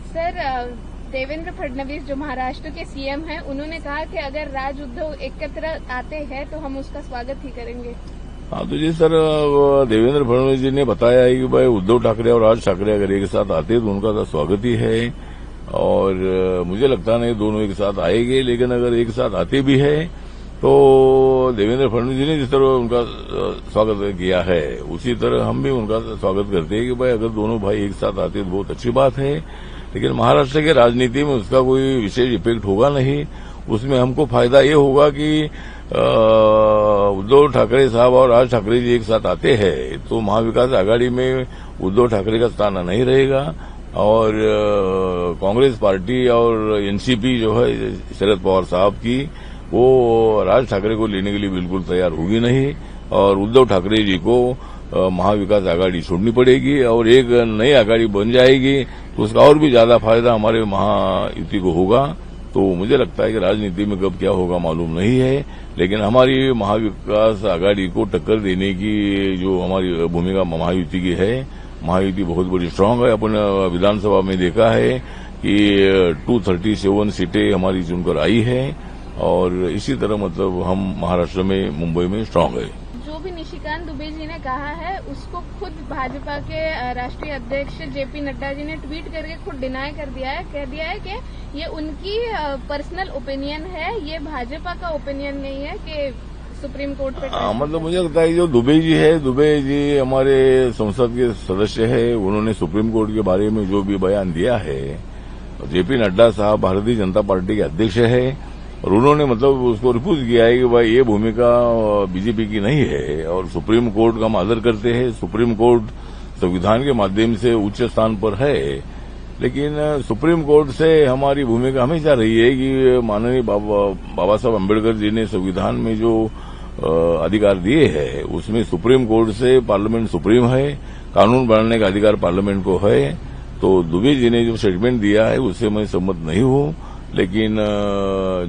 Sir, Devendra Fadnavis जो महाराष्ट्र के CM हैं, उन्होंने कहा कि अगर राज उद्धव एकत्र आते हैं तो हम उसका स्वागत ही करेंगे। हाँ तो जी सर, देवेंद्र फडणवीस जी ने बताया है कि भाई उद्धव ठाकरे और राज ठाकरे अगर एक साथ आते तो उनका तो स्वागत ही है। और मुझे लगता नहीं दोनों एक साथ आएंगे, लेकिन अगर एक साथ आते भी है तो देवेंद्र फडणवीस जी ने जिस तरह उनका स्वागत किया है उसी तरह हम भी उनका स्वागत करते हैं कि भाई अगर दोनों भाई एक साथ आते तो बहुत अच्छी बात है। लेकिन महाराष्ट्र की राजनीति में उसका कोई विशेष इफेक्ट होगा नहीं। उसमें हमको फायदा ये होगा कि उद्धव ठाकरे साहब और राज ठाकरे जी एक साथ आते हैं तो महाविकास आघाड़ी में उद्धव ठाकरे का स्थान नहीं रहेगा और कांग्रेस पार्टी और एनसीपी जो है शरद पवार साहब की, वो राज ठाकरे को लेने के लिए बिल्कुल तैयार होगी नहीं और उद्धव ठाकरे जी को महाविकास आघाड़ी छोड़नी पड़ेगी और एक नई आघाड़ी बन जाएगी तो उसका और भी ज्यादा फायदा हमारे महायुति को होगा। तो मुझे लगता है कि राजनीति में कब क्या होगा मालूम नहीं है, लेकिन हमारी महाविकास आघाड़ी को टक्कर देने की जो हमारी भूमिका महायुति की है, महायुति बहुत बड़ी स्ट्रांग है। अपन विधानसभा में देखा है कि 237 सीटें हमारी चुनकर आई है और इसी तरह मतलब हम महाराष्ट्र में, मुंबई में स्ट्रांग है। जो भी निशिकांत दुबे जी ने कहा है उसको खुद भाजपा के राष्ट्रीय अध्यक्ष जेपी नड्डा जी ने ट्वीट करके खुद डिनाई कर दिया है, कह दिया है कि ये उनकी पर्सनल ओपिनियन है, ये भाजपा का ओपिनियन नहीं है कि सुप्रीम कोर्ट पे। मतलब मुझे लगता है जो दुबे जी है, दुबे जी हमारे संसद के सदस्य है, उन्होंने सुप्रीम कोर्ट के बारे में जो भी बयान दिया है, जेपी नड्डा साहब भारतीय जनता पार्टी के अध्यक्ष है और उन्होंने मतलब उसको रिफ्यूज किया है कि भाई ये भूमिका बीजेपी की नहीं है और सुप्रीम कोर्ट का हम आदर करते हैं। सुप्रीम कोर्ट संविधान के माध्यम से उच्च स्थान पर है, लेकिन सुप्रीम कोर्ट से हमारी भूमिका हमेशा रही है कि माननीय बाबा साहब अम्बेडकर जी ने संविधान में जो अधिकार दिए हैं उसमें सुप्रीम कोर्ट से पार्लियामेंट सुप्रीम है, कानून बनाने का अधिकार पार्लियामेंट को है। तो दुबे जी ने जो स्टेटमेंट दिया है उससे मैं सहमत नहीं हूं, लेकिन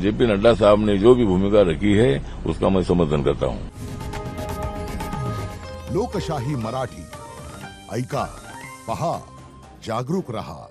जेपी नड्डा साहब ने जो भी भूमिका रखी है उसका मैं समर्थन करता हूं। लोकशाही मराठी ऐका, पहा, जागरूक रहा।